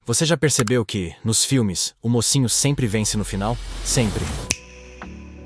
Você já percebeu que, nos filmes, o mocinho sempre vence no final? Sempre.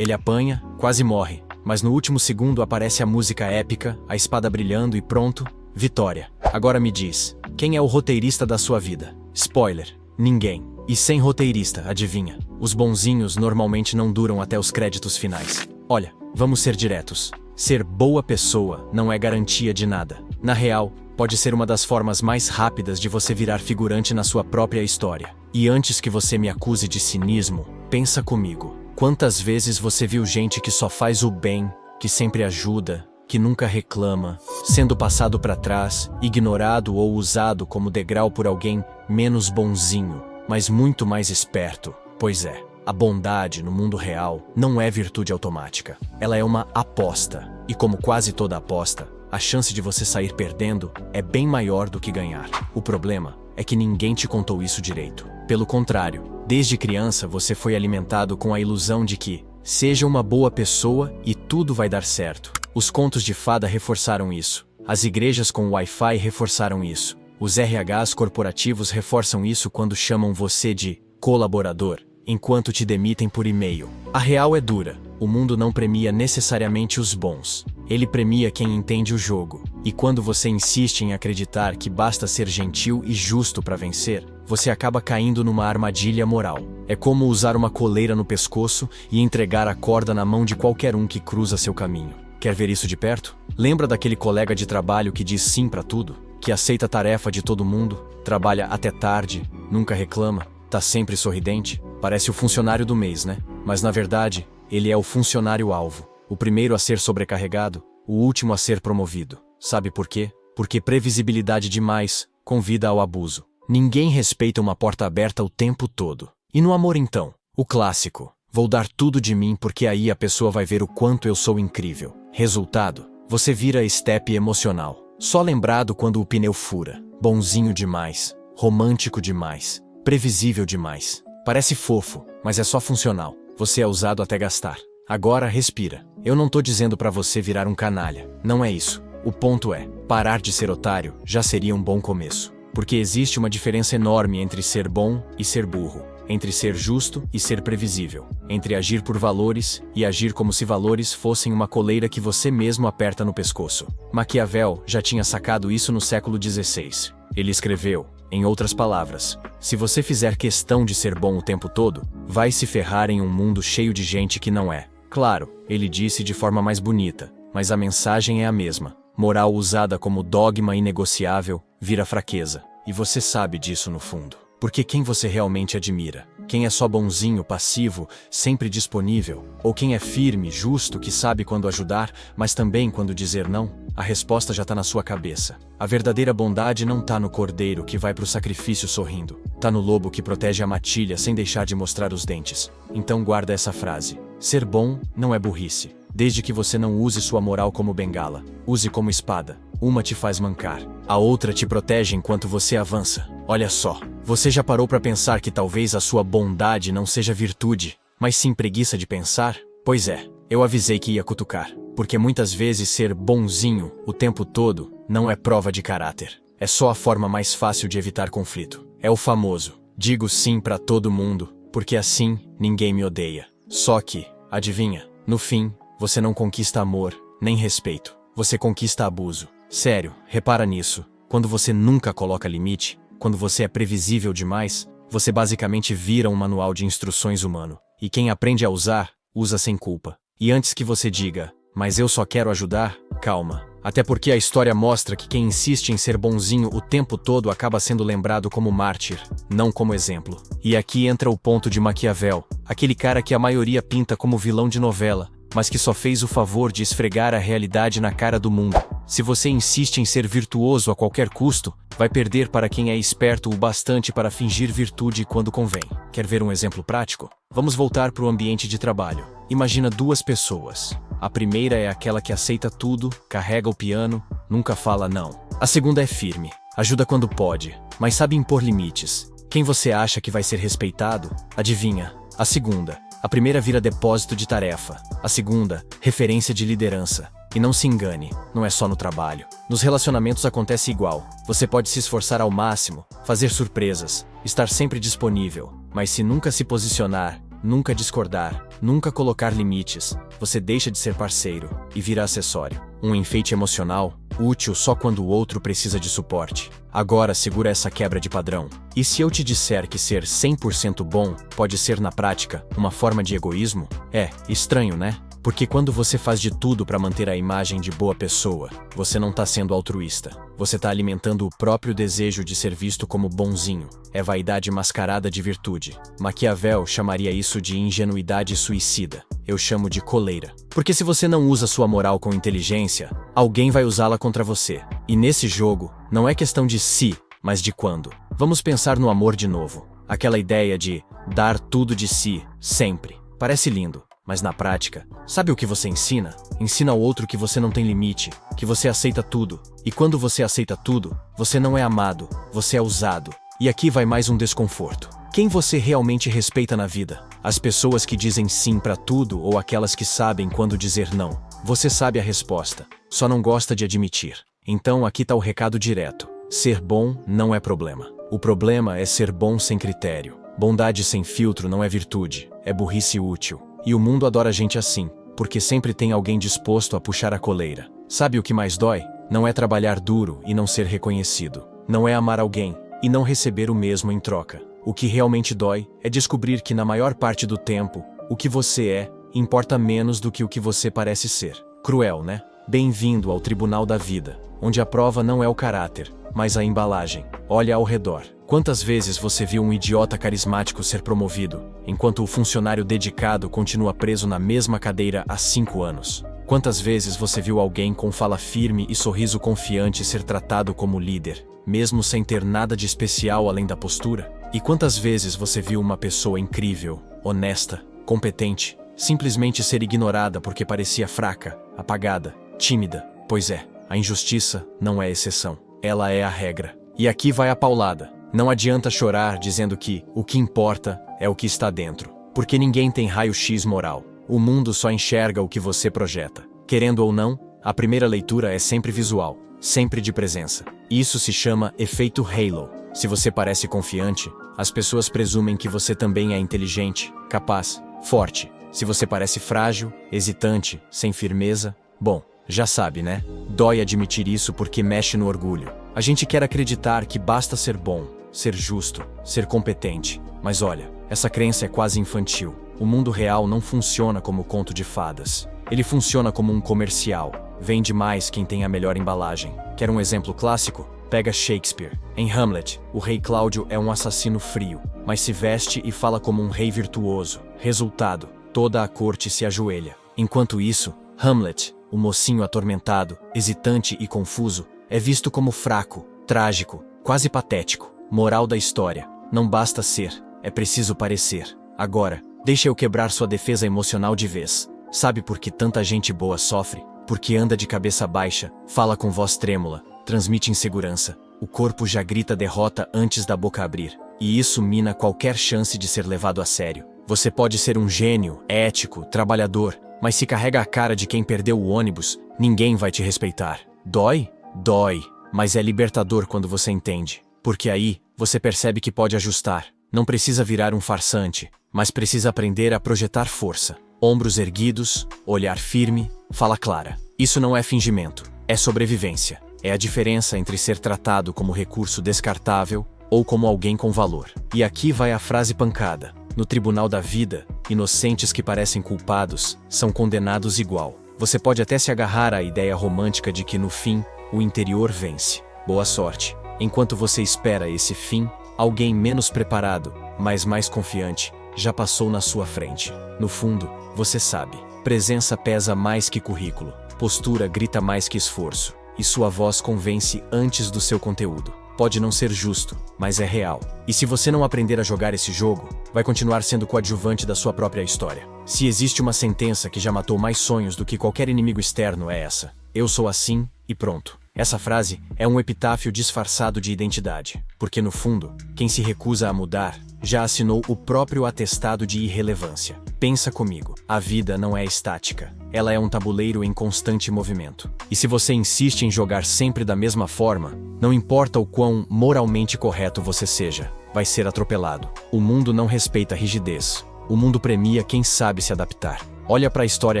Ele apanha, quase morre, mas no último segundo aparece a música épica, a espada brilhando e pronto, vitória. Agora me diz, quem é o roteirista da sua vida? Spoiler, ninguém. E sem roteirista, adivinha? Os bonzinhos normalmente não duram até os créditos finais. Olha, vamos ser diretos. Ser boa pessoa não é garantia de nada. Na real, pode ser uma das formas mais rápidas de você virar figurante na sua própria história. E antes que você me acuse de cinismo, pensa comigo. Quantas vezes você viu gente que só faz o bem, que sempre ajuda, que nunca reclama, sendo passado para trás, ignorado ou usado como degrau por alguém menos bonzinho, mas muito mais esperto? Pois é, a bondade no mundo real não é virtude automática. Ela é uma aposta. E como quase toda aposta, a chance de você sair perdendo é bem maior do que ganhar. O problema é que ninguém te contou isso direito. Pelo contrário, desde criança você foi alimentado com a ilusão de que seja uma boa pessoa e tudo vai dar certo. Os contos de fada reforçaram isso. As igrejas com Wi-Fi reforçaram isso. Os RHs corporativos reforçam isso quando chamam você de colaborador, enquanto te demitem por e-mail. A real é dura. O mundo não premia necessariamente os bons. Ele premia quem entende o jogo. E quando você insiste em acreditar que basta ser gentil e justo para vencer, você acaba caindo numa armadilha moral. É como usar uma coleira no pescoço e entregar a corda na mão de qualquer um que cruza seu caminho. Quer ver isso de perto? Lembra daquele colega de trabalho que diz sim para tudo? Que aceita a tarefa de todo mundo? Trabalha até tarde? Nunca reclama? Tá sempre sorridente? Parece o funcionário do mês, né? Mas na verdade, ele é o funcionário-alvo. O primeiro a ser sobrecarregado, o último a ser promovido. Sabe por quê? Porque previsibilidade demais convida ao abuso. Ninguém respeita uma porta aberta o tempo todo. E no amor então? O clássico. Vou dar tudo de mim porque aí a pessoa vai ver o quanto eu sou incrível. Resultado? Você vira estepe emocional. Só lembrado quando o pneu fura. Bonzinho demais. Romântico demais. Previsível demais. Parece fofo, mas é só funcional. Você é usado até gastar. Agora respira. Eu não tô dizendo pra você virar um canalha. Não é isso. O ponto é, parar de ser otário já seria um bom começo. Porque existe uma diferença enorme entre ser bom e ser burro. Entre ser justo e ser previsível. Entre agir por valores e agir como se valores fossem uma coleira que você mesmo aperta no pescoço. Maquiavel já tinha sacado isso no século XVI. Ele escreveu, em outras palavras, se você fizer questão de ser bom o tempo todo, vai se ferrar em um mundo cheio de gente que não é. Claro, ele disse de forma mais bonita, mas a mensagem é a mesma. Moral usada como dogma inegociável vira fraqueza. E você sabe disso no fundo. Porque quem você realmente admira? Quem é só bonzinho, passivo, sempre disponível? Ou quem é firme, justo, que sabe quando ajudar, mas também quando dizer não? A resposta já tá na sua cabeça. A verdadeira bondade não tá no cordeiro que vai pro sacrifício sorrindo. Tá no lobo que protege a matilha sem deixar de mostrar os dentes. Então guarda essa frase. Ser bom não é burrice. Desde que você não use sua moral como bengala. Use como espada. Uma te faz mancar. A outra te protege enquanto você avança. Olha só, você já parou pra pensar que talvez a sua bondade não seja virtude, mas sim preguiça de pensar? Pois é, eu avisei que ia cutucar. Porque muitas vezes ser bonzinho o tempo todo não é prova de caráter. É só a forma mais fácil de evitar conflito. É o famoso, digo sim pra todo mundo, porque assim ninguém me odeia. Só que, adivinha, no fim, você não conquista amor, nem respeito. Você conquista abuso. Sério, repara nisso. Quando você nunca coloca limite, quando você é previsível demais, você basicamente vira um manual de instruções humano. E quem aprende a usar, usa sem culpa. E antes que você diga, mas eu só quero ajudar, calma. Até porque a história mostra que quem insiste em ser bonzinho o tempo todo acaba sendo lembrado como mártir, não como exemplo. E aqui entra o ponto de Maquiavel, aquele cara que a maioria pinta como vilão de novela, mas que só fez o favor de esfregar a realidade na cara do mundo. Se você insiste em ser virtuoso a qualquer custo, vai perder para quem é esperto o bastante para fingir virtude quando convém. Quer ver um exemplo prático? Vamos voltar para o ambiente de trabalho. Imagina duas pessoas. A primeira é aquela que aceita tudo, carrega o piano, nunca fala não. A segunda é firme, ajuda quando pode, mas sabe impor limites. Quem você acha que vai ser respeitado? Adivinha? A segunda. A primeira vira depósito de tarefa. A segunda, referência de liderança. E não se engane, não é só no trabalho. Nos relacionamentos acontece igual. Você pode se esforçar ao máximo, fazer surpresas, estar sempre disponível, mas se nunca se posicionar, nunca discordar, nunca colocar limites, você deixa de ser parceiro e vira acessório. Um enfeite emocional, útil só quando o outro precisa de suporte. Agora segura essa quebra de padrão. E se eu te disser que ser 100% bom pode ser na prática uma forma de egoísmo? É estranho, né? Porque quando você faz de tudo para manter a imagem de boa pessoa, você não está sendo altruísta. Você está alimentando o próprio desejo de ser visto como bonzinho. É vaidade mascarada de virtude. Maquiavel chamaria isso de ingenuidade suicida. Eu chamo de coleira. Porque se você não usa sua moral com inteligência, alguém vai usá-la contra você. E nesse jogo, não é questão de se, mas de quando. Vamos pensar no amor de novo. Aquela ideia de dar tudo de si, sempre. Parece lindo. Mas na prática, sabe o que você ensina? Ensina ao outro que você não tem limite, que você aceita tudo. E quando você aceita tudo, você não é amado, você é usado. E aqui vai mais um desconforto. Quem você realmente respeita na vida? As pessoas que dizem sim pra tudo ou aquelas que sabem quando dizer não? Você sabe a resposta, só não gosta de admitir. Então aqui tá o recado direto. Ser bom não é problema. O problema é ser bom sem critério. Bondade sem filtro não é virtude, é burrice útil. E o mundo adora gente assim, porque sempre tem alguém disposto a puxar a coleira. Sabe o que mais dói? Não é trabalhar duro e não ser reconhecido. Não é amar alguém e não receber o mesmo em troca. O que realmente dói é descobrir que na maior parte do tempo, o que você é importa menos do que o que você parece ser. Cruel, né? Bem-vindo ao tribunal da vida, onde a prova não é o caráter, mas a embalagem. Olha ao redor. Quantas vezes você viu um idiota carismático ser promovido, enquanto o funcionário dedicado continua preso na mesma cadeira há 5 anos? Quantas vezes você viu alguém com fala firme e sorriso confiante ser tratado como líder, mesmo sem ter nada de especial além da postura? E quantas vezes você viu uma pessoa incrível, honesta, competente, simplesmente ser ignorada porque parecia fraca, apagada, tímida? Pois é, a injustiça não é exceção, ela é a regra. E aqui vai a paulada. Não adianta chorar dizendo que o que importa é o que está dentro. Porque ninguém tem raio-x moral. O mundo só enxerga o que você projeta. Querendo ou não, a primeira leitura é sempre visual, sempre de presença. Isso se chama efeito halo. Se você parece confiante, as pessoas presumem que você também é inteligente, capaz, forte. Se você parece frágil, hesitante, sem firmeza, bom, já sabe, né? Dói admitir isso porque mexe no orgulho. A gente quer acreditar que basta ser bom, ser justo, ser competente. Mas olha, essa crença é quase infantil. O mundo real não funciona como conto de fadas. Ele funciona como um comercial. Vende mais quem tem a melhor embalagem. Quer um exemplo clássico? Pega Shakespeare. Em Hamlet, o rei Cláudio é um assassino frio, mas se veste e fala como um rei virtuoso. Resultado, toda a corte se ajoelha. Enquanto isso, Hamlet, o mocinho atormentado, hesitante e confuso, é visto como fraco, trágico, quase patético. Moral da história: não basta ser, é preciso parecer. Agora, deixa eu quebrar sua defesa emocional de vez. Sabe por que tanta gente boa sofre? Porque anda de cabeça baixa, fala com voz trêmula, transmite insegurança. O corpo já grita derrota antes da boca abrir. E isso mina qualquer chance de ser levado a sério. Você pode ser um gênio, ético, trabalhador, mas se carrega a cara de quem perdeu o ônibus, ninguém vai te respeitar. Dói? Dói, mas é libertador quando você entende. Porque aí, você percebe que pode ajustar. Não precisa virar um farsante, mas precisa aprender a projetar força. Ombros erguidos, olhar firme, fala clara. Isso não é fingimento, é sobrevivência. É a diferença entre ser tratado como recurso descartável ou como alguém com valor. E aqui vai a frase pancada. No tribunal da vida, inocentes que parecem culpados são condenados igual. Você pode até se agarrar à ideia romântica de que no fim, o interior vence. Boa sorte. Enquanto você espera esse fim, alguém menos preparado, mas mais confiante, já passou na sua frente. No fundo, você sabe, presença pesa mais que currículo, postura grita mais que esforço, e sua voz convence antes do seu conteúdo. Pode não ser justo, mas é real. E se você não aprender a jogar esse jogo, vai continuar sendo coadjuvante da sua própria história. Se existe uma sentença que já matou mais sonhos do que qualquer inimigo externo, é essa: eu sou assim, e pronto. Essa frase é um epitáfio disfarçado de identidade, porque no fundo, quem se recusa a mudar já assinou o próprio atestado de irrelevância. Pensa comigo, a vida não é estática, ela é um tabuleiro em constante movimento. E se você insiste em jogar sempre da mesma forma, não importa o quão moralmente correto você seja, vai ser atropelado. O mundo não respeita a rigidez, o mundo premia quem sabe se adaptar. Olha para a história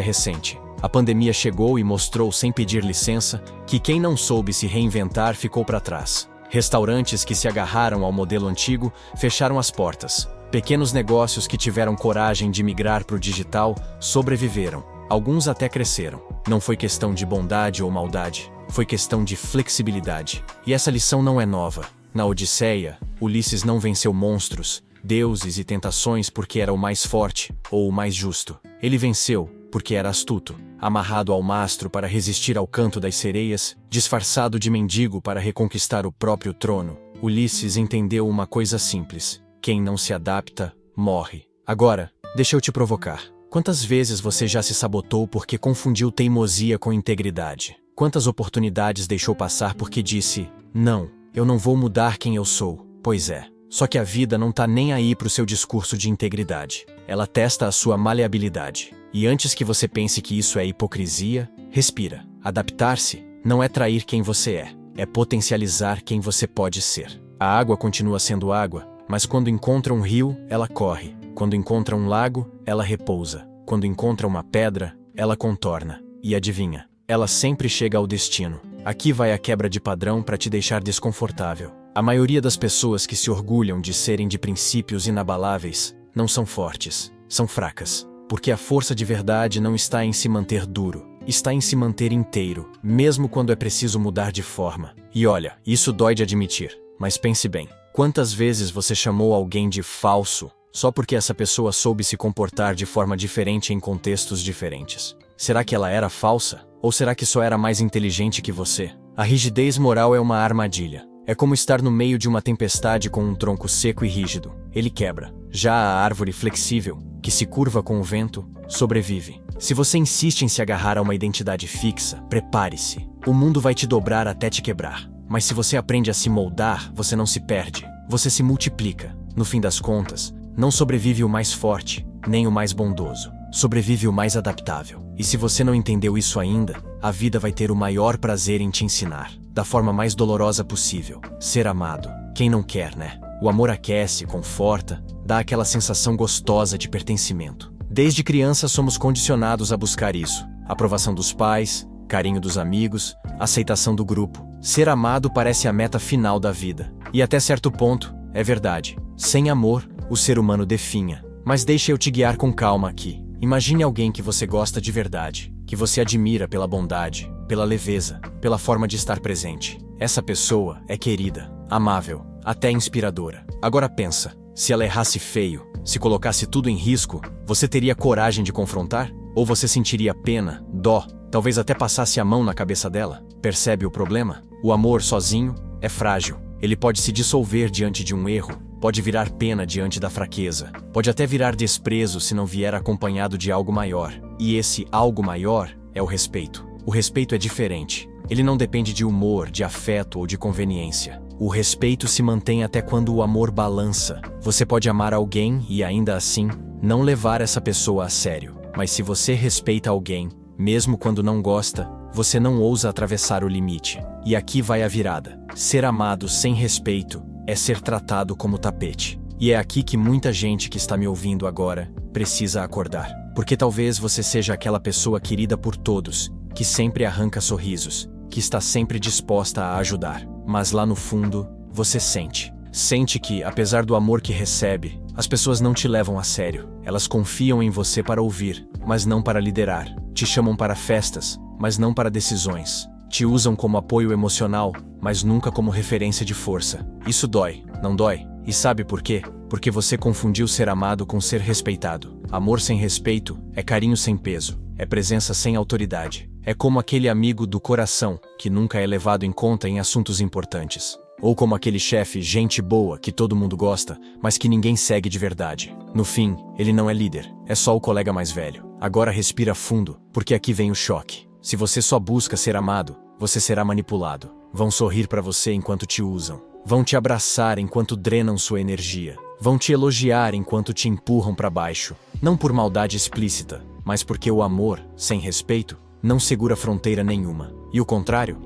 recente. A pandemia chegou e mostrou sem pedir licença que quem não soube se reinventar ficou para trás. Restaurantes que se agarraram ao modelo antigo fecharam as portas. Pequenos negócios que tiveram coragem de migrar para o digital sobreviveram. Alguns até cresceram. Não foi questão de bondade ou maldade, foi questão de flexibilidade. E essa lição não é nova. Na Odisseia, Ulisses não venceu monstros, deuses e tentações porque era o mais forte ou o mais justo. Ele venceu porque era astuto, amarrado ao mastro para resistir ao canto das sereias, disfarçado de mendigo para reconquistar o próprio trono. Ulisses entendeu uma coisa simples: quem não se adapta, morre. Agora, deixa eu te provocar. Quantas vezes você já se sabotou porque confundiu teimosia com integridade? Quantas oportunidades deixou passar porque disse: não, eu não vou mudar quem eu sou? Pois é. Só que a vida não tá nem aí pro seu discurso de integridade. Ela testa a sua maleabilidade. E antes que você pense que isso é hipocrisia, respira. Adaptar-se não é trair quem você é potencializar quem você pode ser. A água continua sendo água, mas quando encontra um rio, ela corre. Quando encontra um lago, ela repousa. Quando encontra uma pedra, ela contorna. E adivinha? Ela sempre chega ao destino. Aqui vai a quebra de padrão para te deixar desconfortável. A maioria das pessoas que se orgulham de serem de princípios inabaláveis não são fortes, são fracas. Porque a força de verdade não está em se manter duro, está em se manter inteiro, mesmo quando é preciso mudar de forma. E olha, isso dói de admitir, mas pense bem. Quantas vezes você chamou alguém de falso só porque essa pessoa soube se comportar de forma diferente em contextos diferentes? Será que ela era falsa? Ou será que só era mais inteligente que você? A rigidez moral é uma armadilha. É como estar no meio de uma tempestade com um tronco seco e rígido. Ele quebra. Já a árvore flexível, que se curva com o vento, sobrevive. Se você insiste em se agarrar a uma identidade fixa, prepare-se. O mundo vai te dobrar até te quebrar. Mas se você aprende a se moldar, você não se perde. Você se multiplica. No fim das contas, não sobrevive o mais forte, nem o mais bondoso. Sobrevive o mais adaptável. E se você não entendeu isso ainda, a vida vai ter o maior prazer em te ensinar, da forma mais dolorosa possível. Ser amado. Quem não quer, né? O amor aquece, conforta, dá aquela sensação gostosa de pertencimento. Desde criança somos condicionados a buscar isso. Aprovação dos pais, carinho dos amigos, aceitação do grupo. Ser amado parece a meta final da vida. E até certo ponto, é verdade. Sem amor, o ser humano definha. Mas deixa eu te guiar com calma aqui. Imagine alguém que você gosta de verdade, que você admira pela bondade, pela leveza, pela forma de estar presente. Essa pessoa é querida, amável, até inspiradora. Agora pensa, se ela errasse feio, se colocasse tudo em risco, você teria coragem de confrontar? Ou você sentiria pena, dó, talvez até passasse a mão na cabeça dela? Percebe o problema? O amor sozinho é frágil. Ele pode se dissolver diante de um erro, pode virar pena diante da fraqueza, pode até virar desprezo se não vier acompanhado de algo maior. E esse algo maior é o respeito. O respeito é diferente. Ele não depende de humor, de afeto ou de conveniência. O respeito se mantém até quando o amor balança. Você pode amar alguém e ainda assim não levar essa pessoa a sério. Mas se você respeita alguém, mesmo quando não gosta, você não ousa atravessar o limite. E aqui vai a virada. Ser amado sem respeito é ser tratado como tapete. E é aqui que muita gente que está me ouvindo agora precisa acordar. Porque talvez você seja aquela pessoa querida por todos, que sempre arranca sorrisos, que está sempre disposta a ajudar. Mas lá no fundo, você sente que, apesar do amor que recebe, as pessoas não te levam a sério. Elas confiam em você para ouvir, mas não para liderar. Te chamam para festas, mas não para decisões. Te usam como apoio emocional, mas nunca como referência de força. Isso dói, não dói? E sabe por quê? Porque você confundiu ser amado com ser respeitado. Amor sem respeito é carinho sem peso, é presença sem autoridade. É como aquele amigo do coração que nunca é levado em conta em assuntos importantes. Ou como aquele chefe gente boa que todo mundo gosta, mas que ninguém segue de verdade. No fim, ele não é líder, é só o colega mais velho. Agora respira fundo, porque aqui vem o choque. Se você só busca ser amado, você será manipulado. Vão sorrir para você enquanto te usam. Vão te abraçar enquanto drenam sua energia. Vão te elogiar enquanto te empurram para baixo. Não por maldade explícita, mas porque o amor, sem respeito, não segura fronteira nenhuma. E o contrário?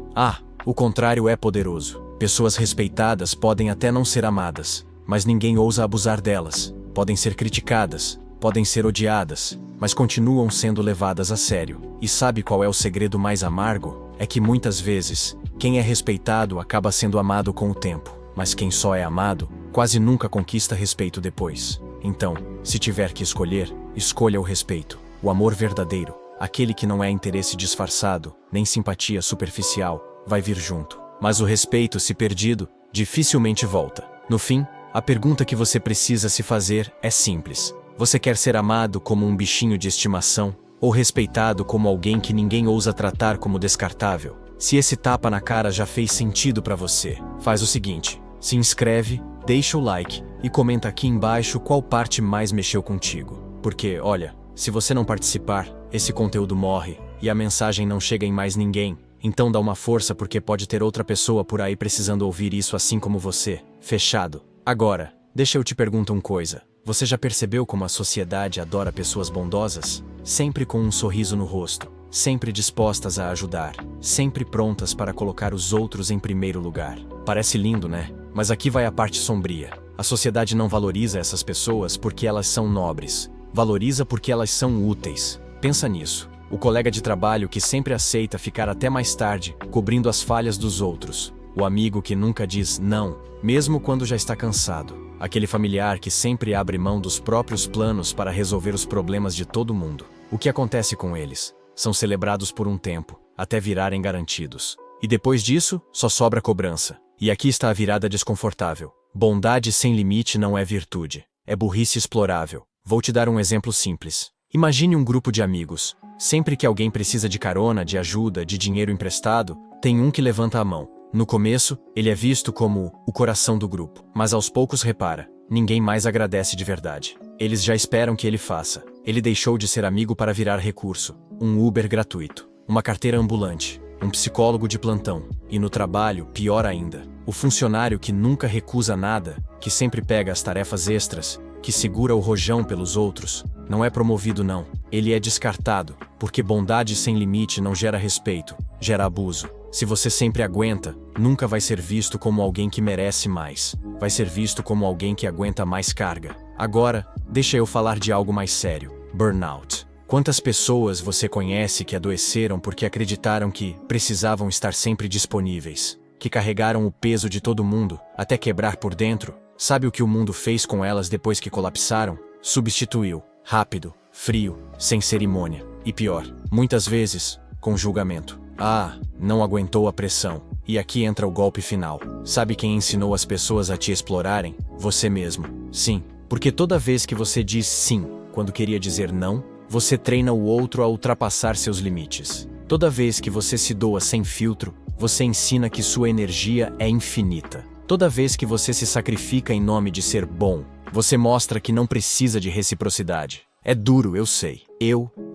O contrário é poderoso. Pessoas respeitadas podem até não ser amadas, mas ninguém ousa abusar delas. Podem ser criticadas, podem ser odiadas, mas continuam sendo levadas a sério. E sabe qual é o segredo mais amargo? É que muitas vezes, quem é respeitado acaba sendo amado com o tempo, mas quem só é amado, quase nunca conquista respeito depois. Então, se tiver que escolher, escolha o respeito. O amor verdadeiro, aquele que não é interesse disfarçado, nem simpatia superficial, vai vir junto. Mas o respeito, se perdido, dificilmente volta. No fim, a pergunta que você precisa se fazer é simples. Você quer ser amado como um bichinho de estimação, ou respeitado como alguém que ninguém ousa tratar como descartável? Se esse tapa na cara já fez sentido pra você, faz o seguinte: se inscreve, deixa o like e comenta aqui embaixo qual parte mais mexeu contigo. Porque, olha, se você não participar, esse conteúdo morre e a mensagem não chega em mais ninguém. Então dá uma força, porque pode ter outra pessoa por aí precisando ouvir isso assim como você. Fechado? Agora, deixa eu te perguntar uma coisa. Você já percebeu como a sociedade adora pessoas bondosas? Sempre com um sorriso no rosto, sempre dispostas a ajudar, sempre prontas para colocar os outros em primeiro lugar. Parece lindo, né? Mas aqui vai a parte sombria. A sociedade não valoriza essas pessoas porque elas são nobres. Valoriza porque elas são úteis. Pensa nisso. O colega de trabalho que sempre aceita ficar até mais tarde, cobrindo as falhas dos outros. O amigo que nunca diz não, mesmo quando já está cansado. Aquele familiar que sempre abre mão dos próprios planos para resolver os problemas de todo mundo. O que acontece com eles? São celebrados por um tempo, até virarem garantidos. E depois disso, só sobra cobrança. E aqui está a virada desconfortável. Bondade sem limite não é virtude. É burrice explorável. Vou te dar um exemplo simples. Imagine um grupo de amigos. Sempre que alguém precisa de carona, de ajuda, de dinheiro emprestado, tem um que levanta a mão. No começo, ele é visto como o coração do grupo. Mas aos poucos repara, ninguém mais agradece de verdade. Eles já esperam que ele faça. Ele deixou de ser amigo para virar recurso. Um Uber gratuito. Uma carteira ambulante. Um psicólogo de plantão. E no trabalho, pior ainda. O funcionário que nunca recusa nada, que sempre pega as tarefas extras, que segura o rojão pelos outros, não é promovido não. Ele é descartado, porque bondade sem limite não gera respeito, gera abuso. Se você sempre aguenta, nunca vai ser visto como alguém que merece mais. Vai ser visto como alguém que aguenta mais carga. Agora, deixa eu falar de algo mais sério. Burnout. Quantas pessoas você conhece que adoeceram porque acreditaram que precisavam estar sempre disponíveis? Que carregaram o peso de todo mundo, até quebrar por dentro? Sabe o que o mundo fez com elas depois que colapsaram? Substituiu. Rápido, frio, sem cerimônia. E pior, muitas vezes, com julgamento. Não aguentou a pressão. E aqui entra o golpe final. Sabe quem ensinou as pessoas a te explorarem? Você mesmo. Sim, porque toda vez que você diz sim, quando queria dizer não, você treina o outro a ultrapassar seus limites. Toda vez que você se doa sem filtro, você ensina que sua energia é infinita. Toda vez que você se sacrifica em nome de ser bom, você mostra que não precisa de reciprocidade. É duro, eu sei.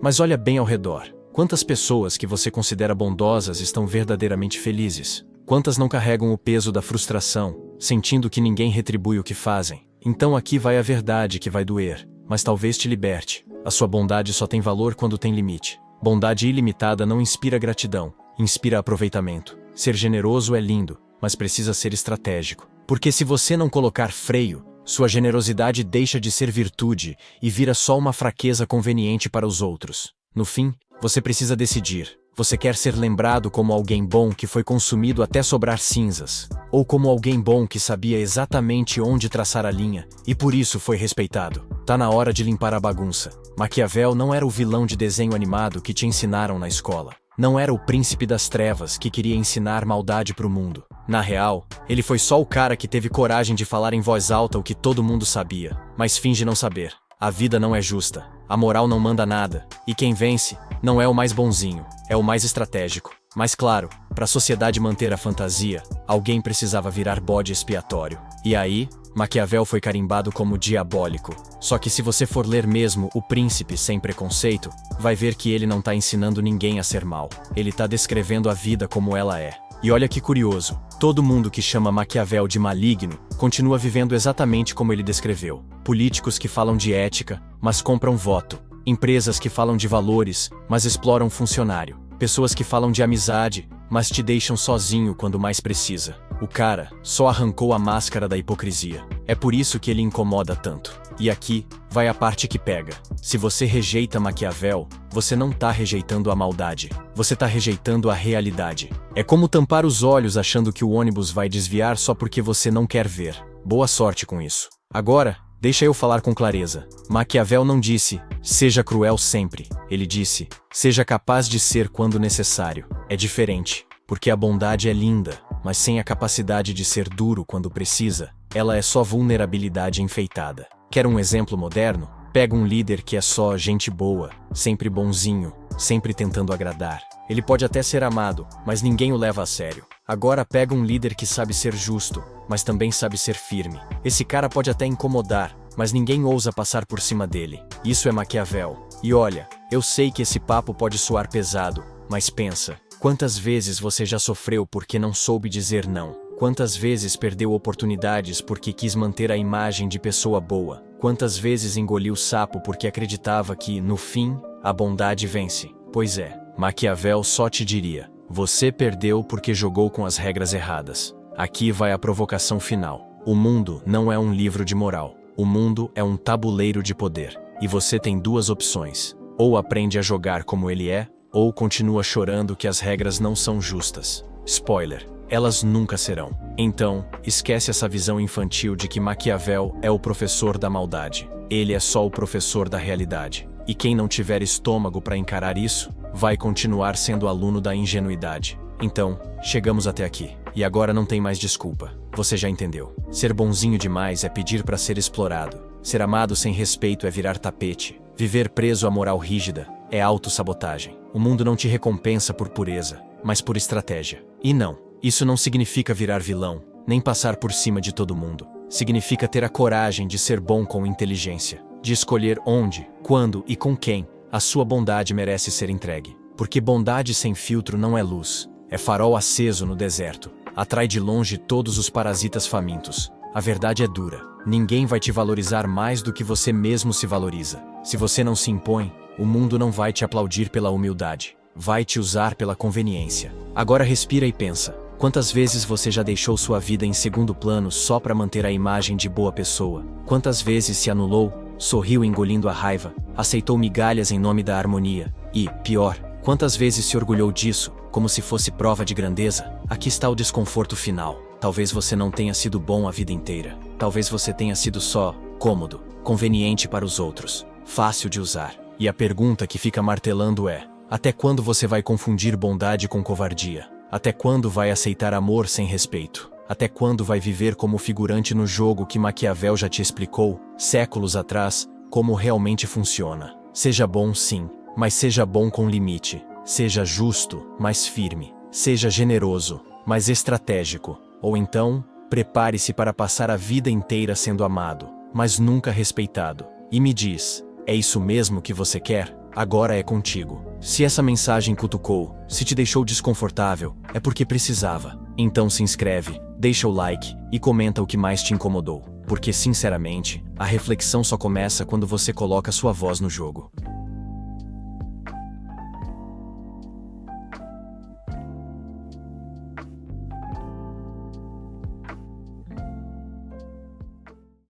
Mas olha bem ao redor. Quantas pessoas que você considera bondosas estão verdadeiramente felizes? Quantas não carregam o peso da frustração, sentindo que ninguém retribui o que fazem? Então aqui vai a verdade que vai doer, mas talvez te liberte. A sua bondade só tem valor quando tem limite. Bondade ilimitada não inspira gratidão, inspira aproveitamento. Ser generoso é lindo, mas precisa ser estratégico. Porque se você não colocar freio, sua generosidade deixa de ser virtude e vira só uma fraqueza conveniente para os outros. No fim, você precisa decidir. Você quer ser lembrado como alguém bom que foi consumido até sobrar cinzas, ou como alguém bom que sabia exatamente onde traçar a linha e por isso foi respeitado? Tá na hora de limpar a bagunça. Maquiavel não era o vilão de desenho animado que te ensinaram na escola. Não era o príncipe das trevas que queria ensinar maldade pro mundo. Na real, ele foi só o cara que teve coragem de falar em voz alta o que todo mundo sabia, mas finge não saber. A vida não é justa, a moral não manda nada, e quem vence não é o mais bonzinho, é o mais estratégico. Mas claro, para a sociedade manter a fantasia, alguém precisava virar bode expiatório. E aí, Maquiavel foi carimbado como diabólico. Só que se você for ler mesmo O Príncipe sem Preconceito, vai ver que ele não tá ensinando ninguém a ser mal. Ele tá descrevendo a vida como ela é. E olha que curioso, todo mundo que chama Maquiavel de maligno continua vivendo exatamente como ele descreveu. Políticos que falam de ética, mas compram voto. Empresas que falam de valores, mas exploram funcionário. Pessoas que falam de amizade, mas te deixam sozinho quando mais precisa. O cara só arrancou a máscara da hipocrisia. É por isso que ele incomoda tanto. E aqui vai a parte que pega. Se você rejeita Maquiavel, você não tá rejeitando a maldade. Você tá rejeitando a realidade. É como tampar os olhos achando que o ônibus vai desviar só porque você não quer ver. Boa sorte com isso. Agora, deixa eu falar com clareza. Maquiavel não disse, seja cruel sempre. Ele disse, seja capaz de ser quando necessário. É diferente, porque a bondade é linda, mas sem a capacidade de ser duro quando precisa, ela é só vulnerabilidade enfeitada. Quer um exemplo moderno? Pega um líder que é só gente boa, sempre bonzinho, sempre tentando agradar. Ele pode até ser amado, mas ninguém o leva a sério. Agora pega um líder que sabe ser justo, mas também sabe ser firme. Esse cara pode até incomodar, mas ninguém ousa passar por cima dele. Isso é Maquiavel. E olha, eu sei que esse papo pode soar pesado, mas pensa, quantas vezes você já sofreu porque não soube dizer não? Quantas vezes perdeu oportunidades porque quis manter a imagem de pessoa boa? Quantas vezes engoliu sapo porque acreditava que, no fim, a bondade vence? Pois é, Maquiavel só te diria, você perdeu porque jogou com as regras erradas. Aqui vai a provocação final. O mundo não é um livro de moral. O mundo é um tabuleiro de poder. E você tem duas opções. Ou aprende a jogar como ele é, ou continua chorando que as regras não são justas. Spoiler, elas nunca serão. Então, esquece essa visão infantil de que Maquiavel é o professor da maldade. Ele é só o professor da realidade. E quem não tiver estômago para encarar isso, vai continuar sendo aluno da ingenuidade. Então, chegamos até aqui. E agora não tem mais desculpa. Você já entendeu. Ser bonzinho demais é pedir para ser explorado. Ser amado sem respeito é virar tapete. Viver preso à moral rígida é autossabotagem. O mundo não te recompensa por pureza, mas por estratégia. E não, isso não significa virar vilão, nem passar por cima de todo mundo. Significa ter a coragem de ser bom com inteligência, de escolher onde, quando e com quem a sua bondade merece ser entregue. Porque bondade sem filtro não é luz, é farol aceso no deserto. Atrai de longe todos os parasitas famintos. A verdade é dura. Ninguém vai te valorizar mais do que você mesmo se valoriza. Se você não se impõe, o mundo não vai te aplaudir pela humildade. Vai te usar pela conveniência. Agora respira e pensa. Quantas vezes você já deixou sua vida em segundo plano só para manter a imagem de boa pessoa? Quantas vezes se anulou, sorriu engolindo a raiva, aceitou migalhas em nome da harmonia? E, pior, quantas vezes se orgulhou disso, como se fosse prova de grandeza? Aqui está o desconforto final. Talvez você não tenha sido bom a vida inteira. Talvez você tenha sido só cômodo, conveniente para os outros, fácil de usar. E a pergunta que fica martelando é: até quando você vai confundir bondade com covardia? Até quando vai aceitar amor sem respeito? Até quando vai viver como figurante no jogo que Maquiavel já te explicou, séculos atrás, como realmente funciona? Seja bom sim, mas seja bom com limite. Seja justo, mas firme. Seja generoso, mas estratégico. Ou então, prepare-se para passar a vida inteira sendo amado, mas nunca respeitado. E me diz, é isso mesmo que você quer? Agora é contigo. Se essa mensagem cutucou, se te deixou desconfortável, é porque precisava. Então se inscreve, deixa o like e comenta o que mais te incomodou. Porque, sinceramente, a reflexão só começa quando você coloca sua voz no jogo.